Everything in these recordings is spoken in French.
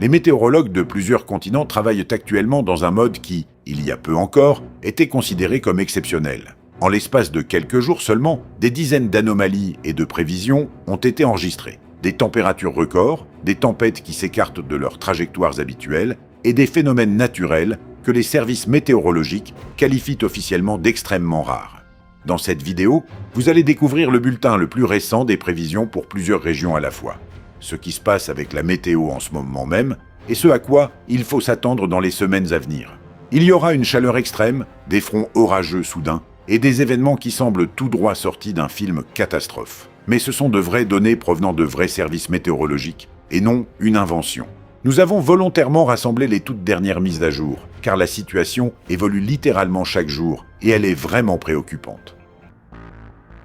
Les météorologues de plusieurs continents travaillent actuellement dans un mode qui, il y a peu encore, était considéré comme exceptionnel. En l'espace de quelques jours seulement, des dizaines d'anomalies et de prévisions ont été enregistrées. Des températures records, des tempêtes qui s'écartent de leurs trajectoires habituelles et des phénomènes naturels que les services météorologiques qualifient officiellement d'extrêmement rares. Dans cette vidéo, vous allez découvrir le bulletin le plus récent des prévisions pour plusieurs régions à la fois. Ce qui se passe avec la météo en ce moment même et ce à quoi il faut s'attendre dans les semaines à venir. Il y aura une chaleur extrême, des fronts orageux soudains et des événements qui semblent tout droit sortis d'un film catastrophe. Mais ce sont de vraies données provenant de vrais services météorologiques et non une invention. Nous avons volontairement rassemblé les toutes dernières mises à jour, car la situation évolue littéralement chaque jour et elle est vraiment préoccupante.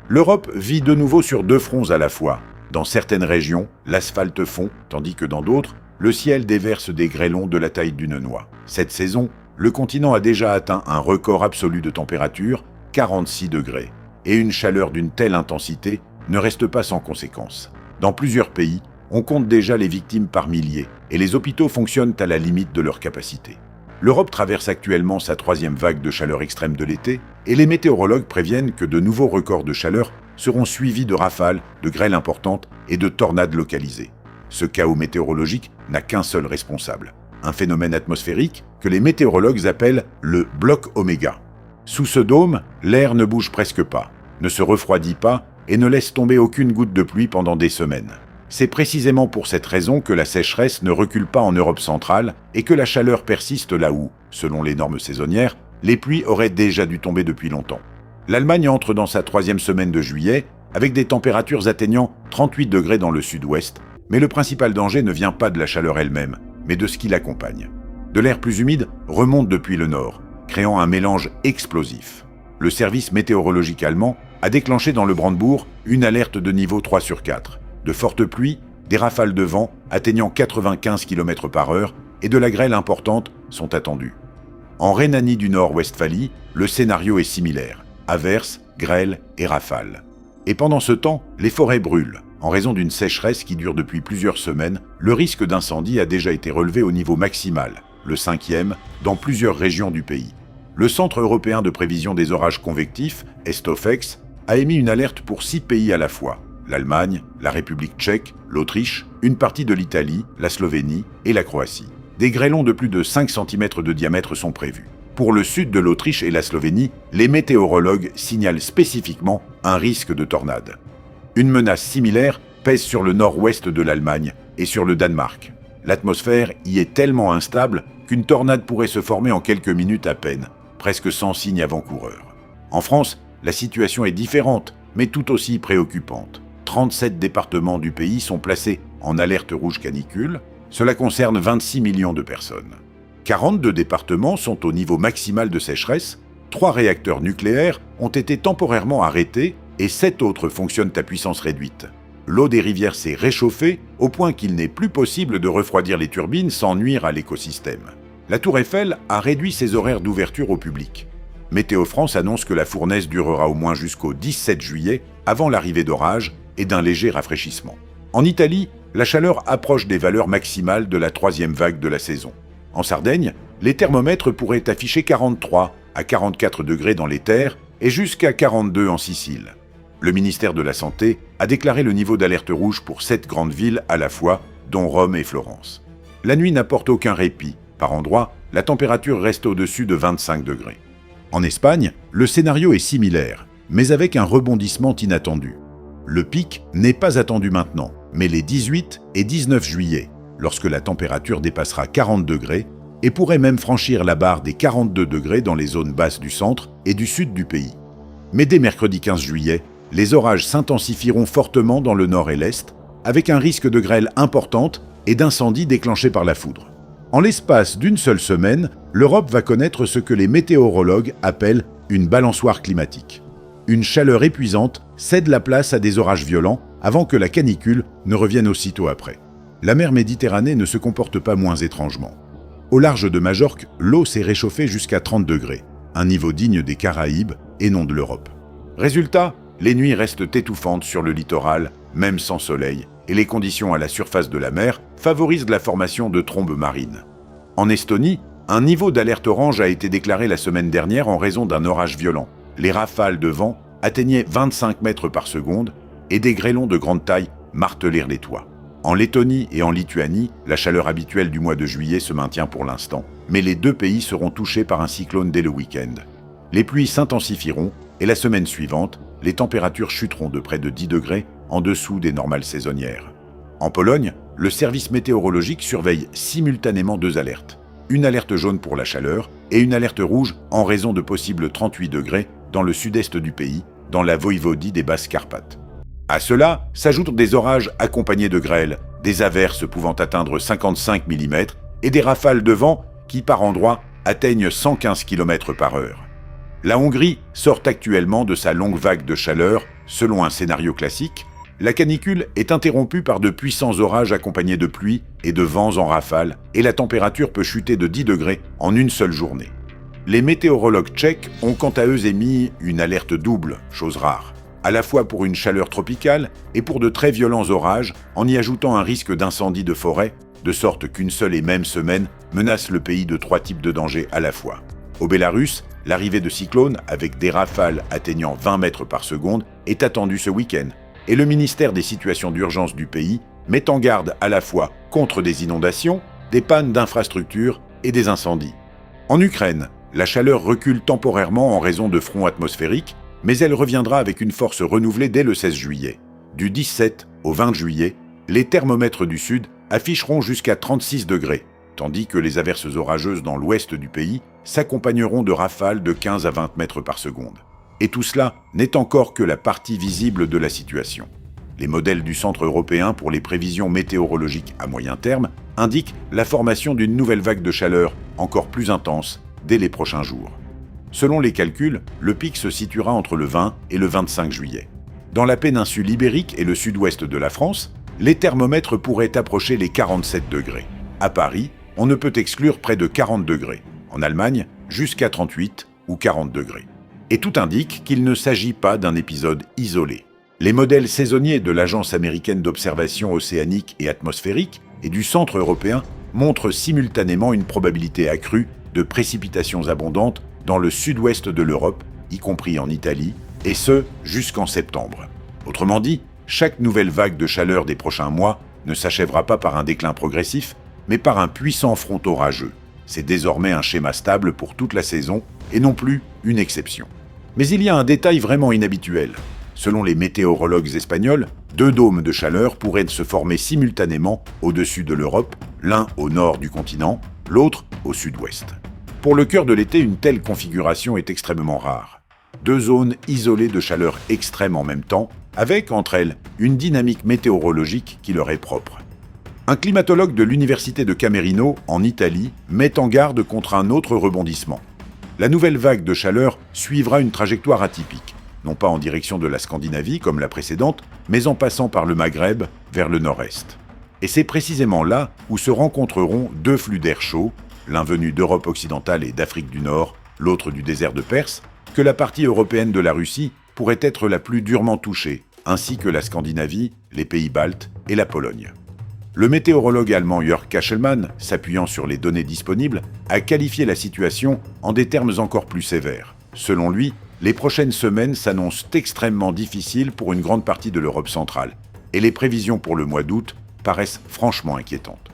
L'Europe vit de nouveau sur deux fronts à la fois. Dans certaines régions, l'asphalte fond, tandis que dans d'autres, le ciel déverse des grêlons de la taille d'une noix. Cette saison, le continent a déjà atteint un record absolu de température, 46 degrés, et une chaleur d'une telle intensité ne reste pas sans conséquences. Dans plusieurs pays, on compte déjà les victimes par milliers, et les hôpitaux fonctionnent à la limite de leur capacité. L'Europe traverse actuellement sa troisième vague de chaleur extrême de l'été, et les météorologues préviennent que de nouveaux records de chaleur seront suivis de rafales, de grêles importantes et de tornades localisées. Ce chaos météorologique n'a qu'un seul responsable, un phénomène atmosphérique que les météorologues appellent le bloc oméga. Sous ce dôme, l'air ne bouge presque pas, ne se refroidit pas et ne laisse tomber aucune goutte de pluie pendant des semaines. C'est précisément pour cette raison que la sécheresse ne recule pas en Europe centrale et que la chaleur persiste là où, selon les normes saisonnières, les pluies auraient déjà dû tomber depuis longtemps. L'Allemagne entre dans sa troisième semaine de juillet, avec des températures atteignant 38 degrés dans le sud-ouest, mais le principal danger ne vient pas de la chaleur elle-même, mais de ce qui l'accompagne. De l'air plus humide remonte depuis le nord, créant un mélange explosif. Le service météorologique allemand a déclenché dans le Brandebourg une alerte de niveau 3 sur 4. De fortes pluies, des rafales de vent atteignant 95 km/h et de la grêle importante sont attendues. En Rhénanie du Nord-Westphalie, le scénario est similaire. Averses, grêles et rafales. Et pendant ce temps, les forêts brûlent. En raison d'une sécheresse qui dure depuis plusieurs semaines, le risque d'incendie a déjà été relevé au niveau maximal, le 5e, dans plusieurs régions du pays. Le Centre européen de prévision des orages convectifs, Estofex, a émis une alerte pour 6 pays à la fois. L'Allemagne, la République tchèque, l'Autriche, une partie de l'Italie, la Slovénie et la Croatie. Des grêlons de plus de 5 cm de diamètre sont prévus. Pour le sud de l'Autriche et la Slovénie, les météorologues signalent spécifiquement un risque de tornade. Une menace similaire pèse sur le nord-ouest de l'Allemagne et sur le Danemark. L'atmosphère y est tellement instable qu'une tornade pourrait se former en quelques minutes à peine, presque sans signe avant-coureur. En France, la situation est différente, mais tout aussi préoccupante. 37 départements du pays sont placés en alerte rouge canicule. Cela concerne 26 millions de personnes. 42 départements sont au niveau maximal de sécheresse, 3 réacteurs nucléaires ont été temporairement arrêtés et 7 autres fonctionnent à puissance réduite. L'eau des rivières s'est réchauffée au point qu'il n'est plus possible de refroidir les turbines sans nuire à l'écosystème. La Tour Eiffel a réduit ses horaires d'ouverture au public. Météo France annonce que la fournaise durera au moins jusqu'au 17 juillet avant l'arrivée d'orages et d'un léger rafraîchissement. En Italie, la chaleur approche des valeurs maximales de la troisième vague de la saison. En Sardaigne, les thermomètres pourraient afficher 43 à 44 degrés dans les terres et jusqu'à 42 en Sicile. Le ministère de la Santé a déclaré le niveau d'alerte rouge pour 7 grandes villes à la fois, dont Rome et Florence. La nuit n'apporte aucun répit. Par endroits, la température reste au-dessus de 25 degrés. En Espagne, le scénario est similaire, mais avec un rebondissement inattendu. Le pic n'est pas attendu maintenant, mais les 18 et 19 juillet, lorsque la température dépassera 40 degrés et pourrait même franchir la barre des 42 degrés dans les zones basses du centre et du sud du pays. Mais dès mercredi 15 juillet, les orages s'intensifieront fortement dans le nord et l'est, avec un risque de grêle importante et d'incendie déclenché par la foudre. En l'espace d'une seule semaine, l'Europe va connaître ce que les météorologues appellent une balançoire climatique. Une chaleur épuisante cède la place à des orages violents avant que la canicule ne revienne aussitôt après. La mer Méditerranée ne se comporte pas moins étrangement. Au large de Majorque, l'eau s'est réchauffée jusqu'à 30 degrés, un niveau digne des Caraïbes et non de l'Europe. Résultat, les nuits restent étouffantes sur le littoral, même sans soleil, et les conditions à la surface de la mer favorisent la formation de trombes marines. En Estonie, un niveau d'alerte orange a été déclaré la semaine dernière en raison d'un orage violent. Les rafales de vent atteignaient 25 mètres par seconde et des grêlons de grande taille martelèrent les toits. En Lettonie et en Lituanie, la chaleur habituelle du mois de juillet se maintient pour l'instant, mais les deux pays seront touchés par un cyclone dès le week-end. Les pluies s'intensifieront et la semaine suivante, les températures chuteront de près de 10 degrés en dessous des normales saisonnières. En Pologne, le service météorologique surveille simultanément deux alertes. Une alerte jaune pour la chaleur et une alerte rouge en raison de possibles 38 degrés dans le sud-est du pays, dans la Voïvodie des Basses-Carpates. À cela s'ajoutent des orages accompagnés de grêle, des averses pouvant atteindre 55 mm et des rafales de vent qui, par endroits, atteignent 115 km/h. La Hongrie sort actuellement de sa longue vague de chaleur. Selon un scénario classique, la canicule est interrompue par de puissants orages accompagnés de pluie et de vents en rafale, et la température peut chuter de 10 degrés en une seule journée. Les météorologues tchèques ont quant à eux émis une alerte double, chose rare, à la fois pour une chaleur tropicale et pour de très violents orages, en y ajoutant un risque d'incendie de forêt, de sorte qu'une seule et même semaine menace le pays de 3 types de dangers à la fois. Au Bélarus, l'arrivée de cyclones, avec des rafales atteignant 20 mètres par seconde, est attendue ce week-end, et le ministère des situations d'urgence du pays met en garde à la fois contre des inondations, des pannes d'infrastructures et des incendies. En Ukraine, la chaleur recule temporairement en raison de fronts atmosphériques, mais elle reviendra avec une force renouvelée dès le 16 juillet. Du 17 au 20 juillet, les thermomètres du sud afficheront jusqu'à 36 degrés, tandis que les averses orageuses dans l'ouest du pays s'accompagneront de rafales de 15 à 20 mètres par seconde. Et tout cela n'est encore que la partie visible de la situation. Les modèles du Centre européen pour les prévisions météorologiques à moyen terme indiquent la formation d'une nouvelle vague de chaleur encore plus intense dès les prochains jours. Selon les calculs, le pic se situera entre le 20 et le 25 juillet. Dans la péninsule ibérique et le sud-ouest de la France, les thermomètres pourraient approcher les 47 degrés. À Paris, on ne peut exclure près de 40 degrés. En Allemagne, jusqu'à 38 ou 40 degrés. Et tout indique qu'il ne s'agit pas d'un épisode isolé. Les modèles saisonniers de l'Agence américaine d'observation océanique et atmosphérique et du Centre européen montrent simultanément une probabilité accrue de précipitations abondantes dans le sud-ouest de l'Europe, y compris en Italie, et ce, jusqu'en septembre. Autrement dit, chaque nouvelle vague de chaleur des prochains mois ne s'achèvera pas par un déclin progressif, mais par un puissant front orageux. C'est désormais un schéma stable pour toute la saison, et non plus une exception. Mais il y a un détail vraiment inhabituel. Selon les météorologues espagnols, 2 dômes de chaleur pourraient se former simultanément au-dessus de l'Europe, l'un au nord du continent, l'autre au sud-ouest. Pour le cœur de l'été, une telle configuration est extrêmement rare. 2 zones isolées de chaleur extrême en même temps, avec, entre elles, une dynamique météorologique qui leur est propre. Un climatologue de l'université de Camerino, en Italie, met en garde contre un autre rebondissement. La nouvelle vague de chaleur suivra une trajectoire atypique, non pas en direction de la Scandinavie comme la précédente, mais en passant par le Maghreb vers le nord-est. Et c'est précisément là où se rencontreront 2 flux d'air chaud, l'un venu d'Europe occidentale et d'Afrique du Nord, l'autre du désert de Perse, que la partie européenne de la Russie pourrait être la plus durement touchée, ainsi que la Scandinavie, les pays baltes et la Pologne. Le météorologue allemand Jörg Kachelmann, s'appuyant sur les données disponibles, a qualifié la situation en des termes encore plus sévères. Selon lui, les prochaines semaines s'annoncent extrêmement difficiles pour une grande partie de l'Europe centrale, et les prévisions pour le mois d'août paraissent franchement inquiétantes.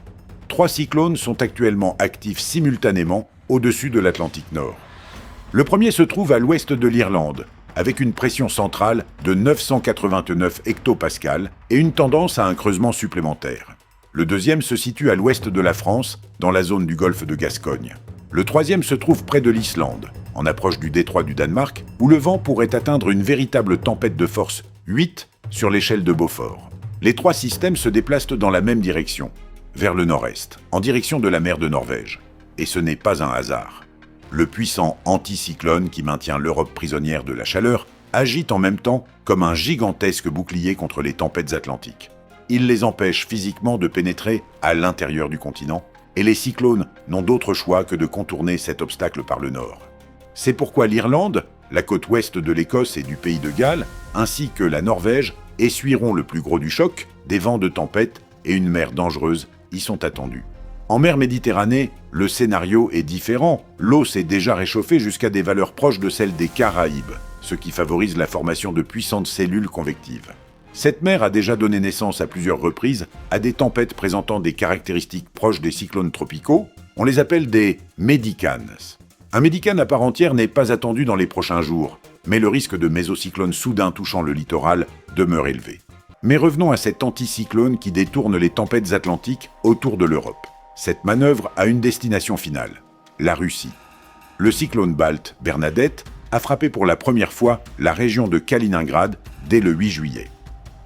3 cyclones sont actuellement actifs simultanément au-dessus de l'Atlantique Nord. Le premier se trouve à l'ouest de l'Irlande, avec une pression centrale de 989 hectopascales et une tendance à un creusement supplémentaire. Le deuxième se situe à l'ouest de la France, dans la zone du golfe de Gascogne. Le troisième se trouve près de l'Islande, en approche du détroit du Danemark, où le vent pourrait atteindre une véritable tempête de force 8 sur l'échelle de Beaufort. Les 3 systèmes se déplacent dans la même direction, vers le nord-est, en direction de la mer de Norvège. Et ce n'est pas un hasard. Le puissant anticyclone qui maintient l'Europe prisonnière de la chaleur agit en même temps comme un gigantesque bouclier contre les tempêtes atlantiques. Il les empêche physiquement de pénétrer à l'intérieur du continent, et les cyclones n'ont d'autre choix que de contourner cet obstacle par le nord. C'est pourquoi l'Irlande, la côte ouest de l'Écosse et du pays de Galles, ainsi que la Norvège, essuieront le plus gros du choc, des vents de tempête et une mer dangereuse y sont attendus. En mer Méditerranée, le scénario est différent. L'eau s'est déjà réchauffée jusqu'à des valeurs proches de celles des Caraïbes, ce qui favorise la formation de puissantes cellules convectives. Cette mer a déjà donné naissance à plusieurs reprises à des tempêtes présentant des caractéristiques proches des cyclones tropicaux. On les appelle des médicanes. Un médicane à part entière n'est pas attendu dans les prochains jours, mais le risque de mésocyclone soudain touchant le littoral demeure élevé. Mais revenons à cet anticyclone qui détourne les tempêtes atlantiques autour de l'Europe. Cette manœuvre a une destination finale, la Russie. Le cyclone balte Bernadette a frappé pour la première fois la région de Kaliningrad dès le 8 juillet.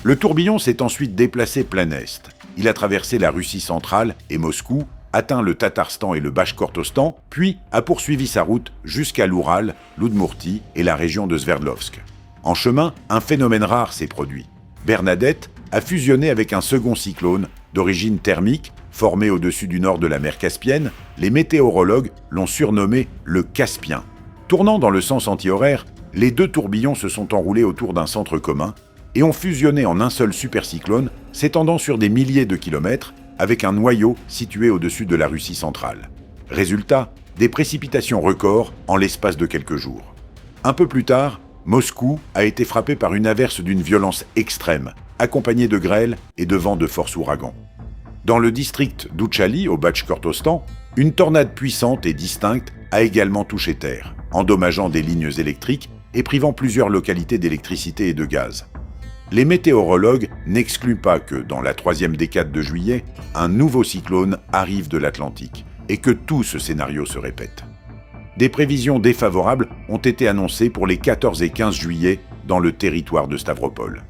Le tourbillon s'est ensuite déplacé plein est. Il a traversé la Russie centrale et Moscou, atteint le Tatarstan et le Bachkortostan, puis a poursuivi sa route jusqu'à l'Oural, l'Oudmourtie et la région de Sverdlovsk. En chemin, un phénomène rare s'est produit. Bernadette a fusionné avec un second cyclone d'origine thermique, formé au-dessus du nord de la mer Caspienne. Les météorologues l'ont surnommé le Caspien. Tournant dans le sens anti-horaire, les deux tourbillons se sont enroulés autour d'un centre commun et ont fusionné en un seul supercyclone s'étendant sur des milliers de kilomètres avec un noyau situé au-dessus de la Russie centrale. Résultat, des précipitations records en l'espace de quelques jours. Un peu plus tard, Moscou a été frappé par une averse d'une violence extrême, accompagnée de grêle et de vents de force ouragan. Dans le district d'Ouchali, au Bachkortostan, une tornade puissante et distincte a également touché terre, endommageant des lignes électriques et privant plusieurs localités d'électricité et de gaz. Les météorologues n'excluent pas que, dans la troisième décade de juillet, un nouveau cyclone arrive de l'Atlantique et que tout ce scénario se répète. Des prévisions défavorables ont été annoncées pour les 14 et 15 juillet dans le territoire de Stavropol.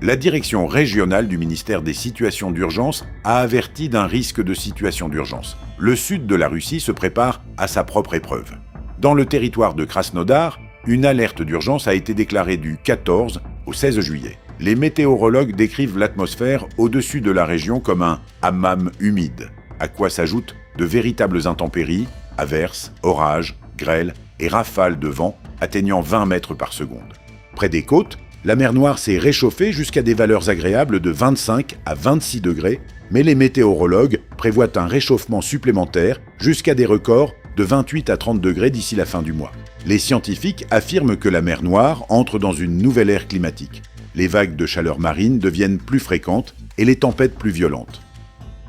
La direction régionale du ministère des situations d'urgence a averti d'un risque de situation d'urgence. Le sud de la Russie se prépare à sa propre épreuve. Dans le territoire de Krasnodar, une alerte d'urgence a été déclarée du 14 au 16 juillet. Les météorologues décrivent l'atmosphère au-dessus de la région comme un hammam humide, à quoi s'ajoutent de véritables intempéries, averses, orages, grêles et rafales de vent atteignant 20 mètres par seconde. Près des côtes, la mer Noire s'est réchauffée jusqu'à des valeurs agréables de 25 à 26 degrés, mais les météorologues prévoient un réchauffement supplémentaire jusqu'à des records de 28 à 30 degrés d'ici la fin du mois. Les scientifiques affirment que la mer Noire entre dans une nouvelle ère climatique. Les vagues de chaleur marine deviennent plus fréquentes et les tempêtes plus violentes.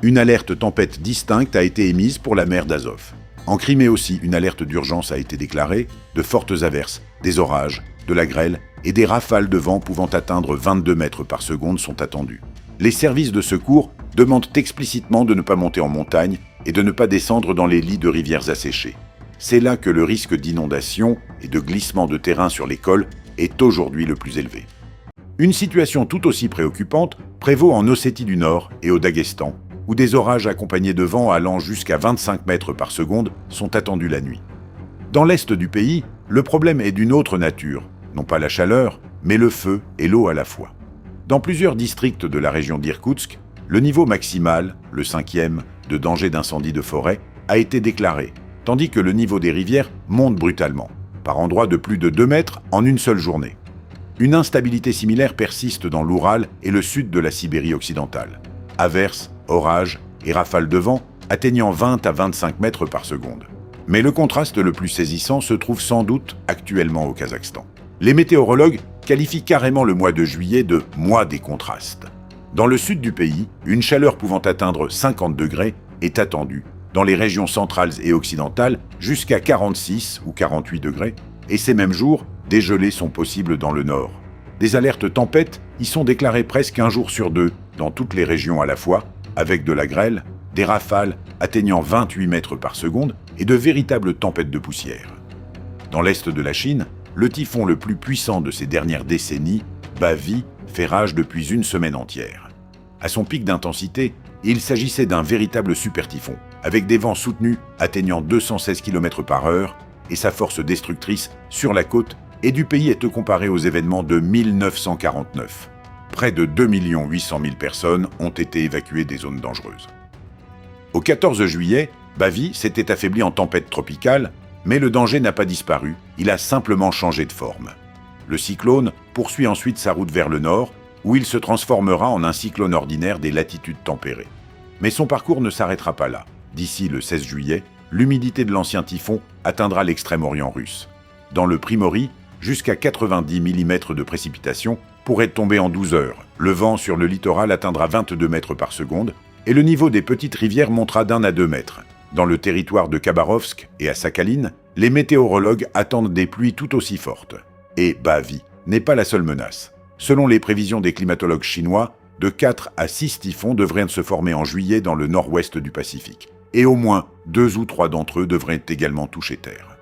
Une alerte tempête distincte a été émise pour la mer d'Azov. En Crimée aussi, une alerte d'urgence a été déclarée, de fortes averses, des orages, de la grêle et des rafales de vent pouvant atteindre 22 mètres par seconde sont attendues. Les services de secours demandent explicitement de ne pas monter en montagne et de ne pas descendre dans les lits de rivières asséchées. C'est là que le risque d'inondation et de glissement de terrain sur les cols est aujourd'hui le plus élevé. Une situation tout aussi préoccupante prévaut en Ossétie du Nord et au Daghestan, où des orages accompagnés de vents allant jusqu'à 25 mètres par seconde sont attendus la nuit. Dans l'est du pays, le problème est d'une autre nature, non pas la chaleur, mais le feu et l'eau à la fois. Dans plusieurs districts de la région d'Irkoutsk, le niveau maximal, le 5e, de danger d'incendie de forêt, a été déclaré, tandis que le niveau des rivières monte brutalement, par endroits de plus de 2 mètres en une seule journée. Une instabilité similaire persiste dans l'Oural et le sud de la Sibérie occidentale. Averses, orages et rafales de vent atteignant 20 à 25 mètres par seconde. Mais le contraste le plus saisissant se trouve sans doute actuellement au Kazakhstan. Les météorologues qualifient carrément le mois de juillet de « mois des contrastes ». Dans le sud du pays, une chaleur pouvant atteindre 50 degrés est attendue, dans les régions centrales et occidentales jusqu'à 46 ou 48 degrés, et ces mêmes jours, des gelées sont possibles dans le nord. Des alertes tempêtes y sont déclarées presque un jour sur deux, dans toutes les régions à la fois, avec de la grêle, des rafales atteignant 28 mètres par seconde et de véritables tempêtes de poussière. Dans l'est de la Chine, le typhon le plus puissant de ces dernières décennies, Bavi, fait rage depuis une semaine entière. À son pic d'intensité, il s'agissait d'un véritable super-typhon, avec des vents soutenus atteignant 216 km/h et sa force destructrice sur la côte et du pays est comparée aux événements de 1949. Près de 2 800 000 personnes ont été évacuées des zones dangereuses. Au 14 juillet, Bavi s'était affaibli en tempête tropicale, mais le danger n'a pas disparu, il a simplement changé de forme. Le cyclone poursuit ensuite sa route vers le nord, où il se transformera en un cyclone ordinaire des latitudes tempérées. Mais son parcours ne s'arrêtera pas là. D'ici le 16 juillet, l'humidité de l'ancien typhon atteindra l'extrême-orient russe. Dans le Primorye, jusqu'à 90 mm de précipitations pourraient tomber en 12 heures. Le vent sur le littoral atteindra 22 mètres par seconde et le niveau des petites rivières montera d'1 à 2 mètres. Dans le territoire de Khabarovsk et à Sakhaline, les météorologues attendent des pluies tout aussi fortes. Et Bavi n'est pas la seule menace. Selon les prévisions des climatologues chinois, de 4 à 6 typhons devraient se former en juillet dans le nord-ouest du Pacifique. Et au moins 2 ou 3 d'entre eux devraient également toucher terre.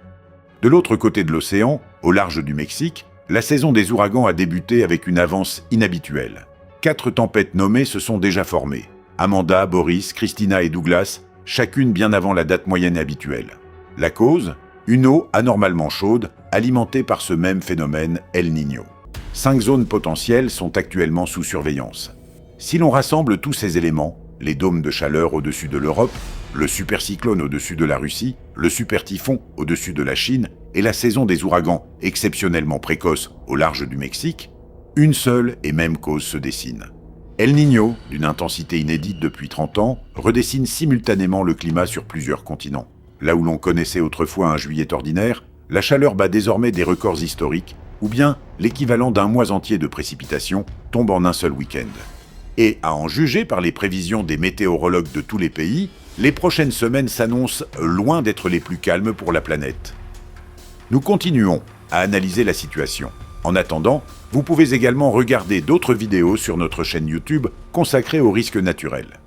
De l'autre côté de l'océan, au large du Mexique, la saison des ouragans a débuté avec une avance inhabituelle. 4 tempêtes nommées se sont déjà formées. Amanda, Boris, Christina et Douglas, chacune bien avant la date moyenne habituelle. La cause ? Une eau anormalement chaude, alimentée par ce même phénomène El Niño. 5 zones potentielles sont actuellement sous surveillance. Si l'on rassemble tous ces éléments, les dômes de chaleur au-dessus de l'Europe, le supercyclone au-dessus de la Russie, le super-typhon au-dessus de la Chine et la saison des ouragans exceptionnellement précoce au large du Mexique, une seule et même cause se dessine. El Niño, d'une intensité inédite depuis 30 ans, redessine simultanément le climat sur plusieurs continents. Là où l'on connaissait autrefois un juillet ordinaire, la chaleur bat désormais des records historiques, ou bien l'équivalent d'un mois entier de précipitations tombe en un seul week-end. Et à en juger par les prévisions des météorologues de tous les pays, les prochaines semaines s'annoncent loin d'être les plus calmes pour la planète. Nous continuons à analyser la situation. En attendant, vous pouvez également regarder d'autres vidéos sur notre chaîne YouTube consacrée aux risques naturels.